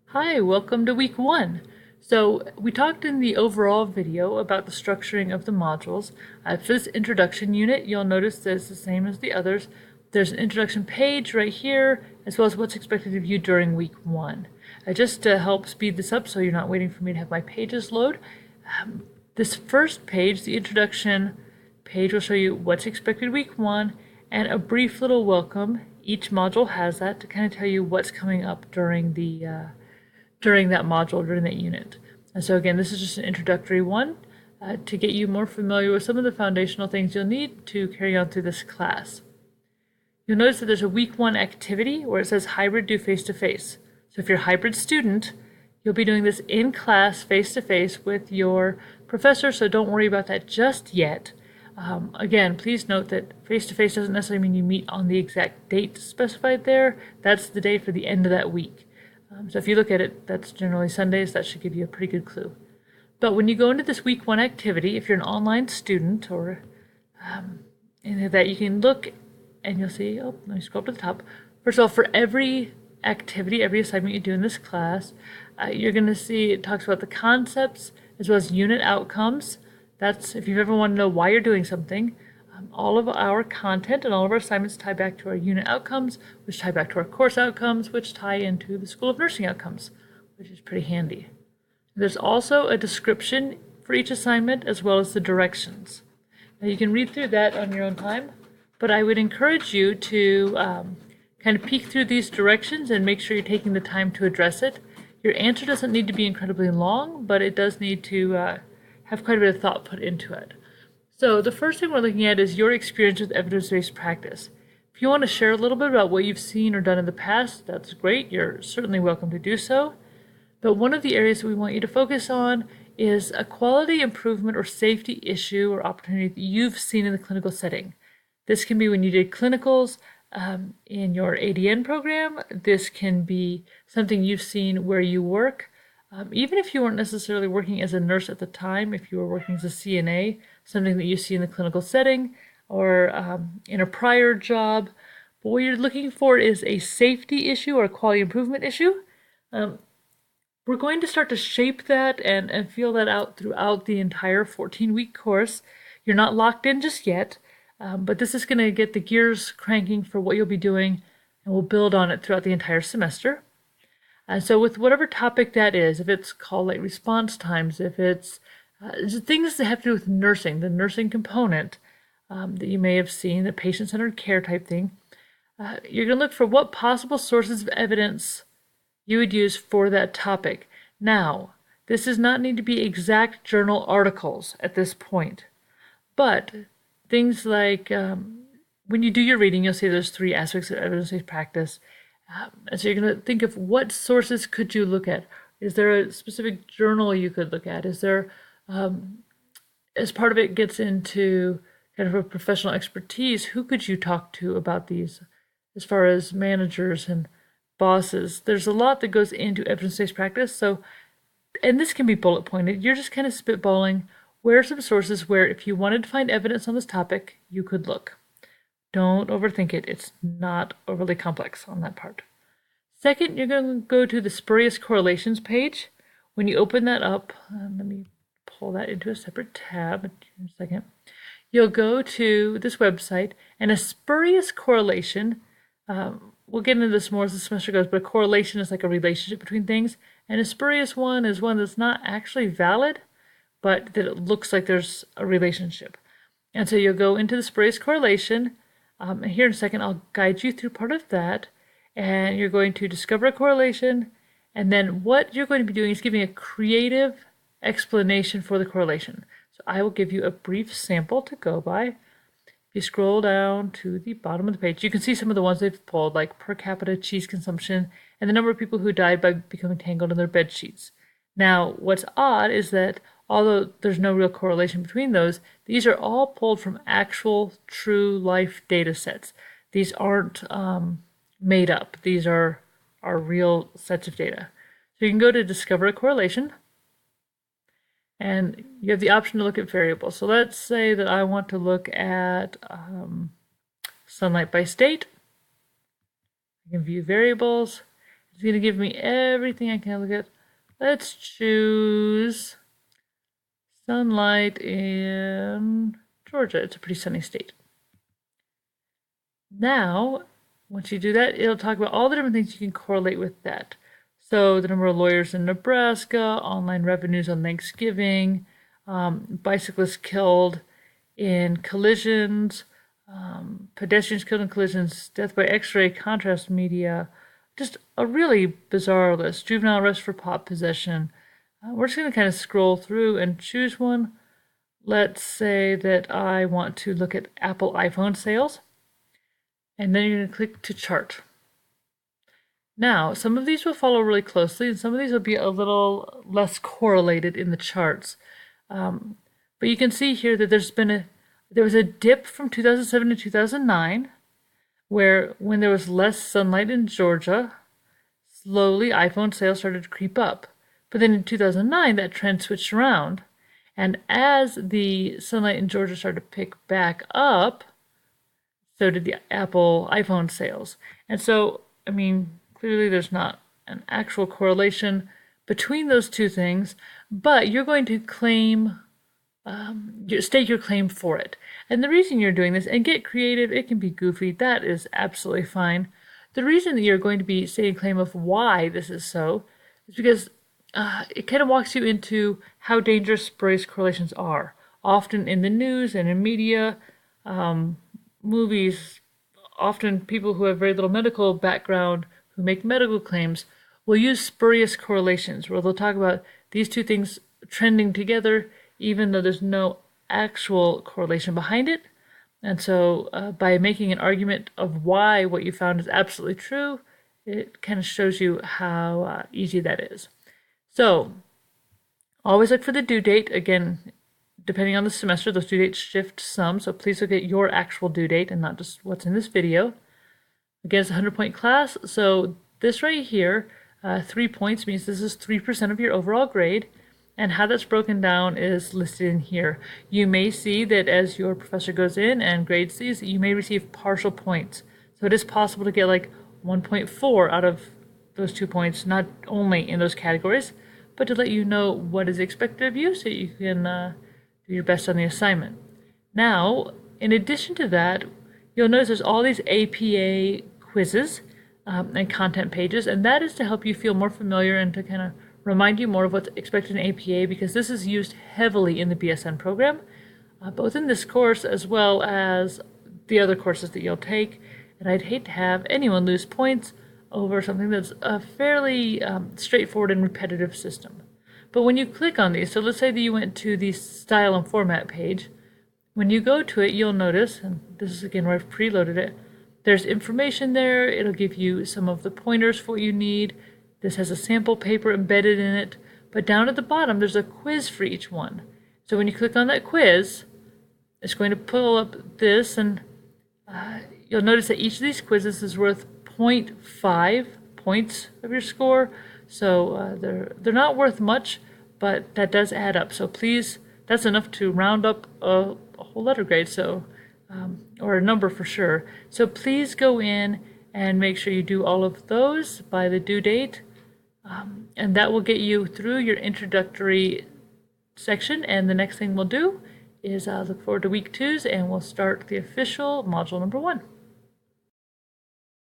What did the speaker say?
Hi, welcome to week one. So we talked in the overall video about the structuring of the modules. For this introduction unit, you'll notice that it's the same as the others. There's an introduction page right here, as well as what's expected of you during week one. Just to help speed this up so you're not waiting for me to have my pages load, this first page, the introduction page, will show you what's expected week one and a brief little welcome. Each module has that to kind of tell you what's coming up during that module, during that unit. And so again, this is just an introductory one to get you more familiar with some of the foundational things you'll need to carry on through this class. You'll notice that there's a week one activity where it says hybrid do face-to-face. So if you're a hybrid student, you'll be doing this in class face-to-face with your professor, so don't worry about that just yet. Again, please note that face-to-face doesn't necessarily mean you meet on the exact date specified there. That's the day for the end of that week. So if you look at it, that's generally Sundays. That should give you a pretty good clue. But when you go into this week one activity, if you're an online student or that, you can look and you'll see, oh, let me scroll up to the top. First of all, for every activity, every assignment you do in this class, you're going to see it talks about the concepts as well as unit outcomes. That's if you've ever wanted to know why you're doing something. All of our content and all of our assignments tie back to our unit outcomes, which tie back to our course outcomes, which tie into the School of Nursing outcomes, which is pretty handy. There's also a description for each assignment as well as the directions. Now you can read through that on your own time, but I would encourage you to kind of peek through these directions and make sure you're taking the time to address it. Your answer doesn't need to be incredibly long, but it does need to have quite a bit of thought put into it. So the first thing we're looking at is your experience with evidence-based practice. If you want to share a little bit about what you've seen or done in the past, that's great. You're certainly welcome to do so. But one of the areas that we want you to focus on is a quality improvement or safety issue or opportunity that you've seen in the clinical setting. This can be when you did clinicals in your ADN program. This can be something you've seen where you work. Even if you weren't necessarily working as a nurse at the time, if you were working as a CNA, something that you see in the clinical setting or in a prior job. But what you're looking for is a safety issue or a quality improvement issue. We're going to start to shape that and feel that out throughout the entire 14-week course. You're not locked in just yet, but this is going to get the gears cranking for what you'll be doing, and we'll build on it throughout the entire semester. So with whatever topic that is, if it's call late response times, if it's things that have to do with nursing, the nursing component that you may have seen, the patient-centered care type thing, you're going to look for what possible sources of evidence you would use for that topic. Now, this does not need to be exact journal articles at this point, but things like when you do your reading, you'll see there's 3 aspects of evidence-based practice. And so you're going to think of what sources could you look at? Is there a specific journal you could look at? Is there, as part of it gets into kind of a professional expertise, who could you talk to about these as far as managers and bosses? There's a lot that goes into evidence-based practice. So, and this can be bullet pointed. You're just kind of spitballing where are some sources where if you wanted to find evidence on this topic, you could look. Don't overthink it. It's not overly complex on that part. Second, you're going to go to the spurious correlations page. When you open that up, let me pull that into a separate tab in a second. You'll go to this website, and a spurious correlation, we'll get into this more as the semester goes, but a correlation is like a relationship between things, and a spurious one is one that's not actually valid, but that it looks like there's a relationship. And so you'll go into the spurious correlation. And here in a second, I'll guide you through part of that. And you're going to discover a correlation. And then what you're going to be doing is giving a creative explanation for the correlation. So I will give you a brief sample to go by. If you scroll down to the bottom of the page, you can see some of the ones they've pulled, like per capita cheese consumption and the number of people who died by becoming tangled in their bed sheets. Now, what's odd is that although there's no real correlation between those, these are all pulled from actual true life data sets. These aren't made up. These are real sets of data. So you can go to discover a correlation, and you have the option to look at variables. So let's say that I want to look at sunlight by state. I can view variables. It's going to give me everything I can look at. Let's choose sunlight in Georgia. It's a pretty sunny state. Now, once you do that, it'll talk about all the different things you can correlate with that. So the number of lawyers in Nebraska, online revenues on Thanksgiving, bicyclists killed in collisions, pedestrians killed in collisions, death by X-ray, contrast media, just a really bizarre list. Juvenile arrest for pot possession. We're just going to kind of scroll through and choose one. Let's say that I want to look at Apple iPhone sales. And then you're going to click to chart. Now, some of these will follow really closely, and some of these will be a little less correlated in the charts. But you can see here that there was a dip from 2007 to 2009, where when there was less sunlight in Georgia, slowly iPhone sales started to creep up. But then in 2009, that trend switched around. And as the sunlight in Georgia started to pick back up, so did the Apple iPhone sales. And so, I mean, clearly there's not an actual correlation between those two things, but you're going to claim, state your claim for it. And the reason you're doing this, and get creative, it can be goofy, that is absolutely fine. The reason that you're going to be stating a claim of why this is so is because it kind of walks you into how dangerous spurious correlations are. Often in the news and in media, movies, often people who have very little medical background who make medical claims will use spurious correlations where they'll talk about these two things trending together even though there's no actual correlation behind it. And so by making an argument of why what you found is absolutely true, it kind of shows you how easy that is. So always look for the due date. Again, depending on the semester, those due dates shift some, so please look at your actual due date and not just what's in this video. Again, it's a 100-point class, so this right here, 3 points means this is 3% of your overall grade, and how that's broken down is listed in here. You may see that as your professor goes in and grades these, you may receive partial points. So it is possible to get like 1.4 out of those 2 points, not only in those categories, but to let you know what is expected of you so you can do your best on the assignment. Now, in addition to that, you'll notice there's all these APA quizzes and content pages, and that is to help you feel more familiar and to kind of remind you more of what's expected in APA, because this is used heavily in the BSN program, both in this course as well as the other courses that you'll take. And I'd hate to have anyone lose points over something that's a fairly straightforward and repetitive system. But when you click on these, so let's say that you went to the style and format page, when you go to it, you'll notice, and this is again where I've preloaded it, there's information there. It'll give you some of the pointers for what you need. This has a sample paper embedded in it, but down at the bottom, there's a quiz for each one. So when you click on that quiz, it's going to pull up this, and you'll notice that each of these quizzes is worth 0.5 points of your score. So they're not worth much, but that does add up. So please, that's enough to round up a whole letter grade, so or a number for sure. So please go in and make sure you do all of those by the due date, and that will get you through your introductory section. And the next thing we'll do is look forward to week 2s, and we'll start the official module number 1.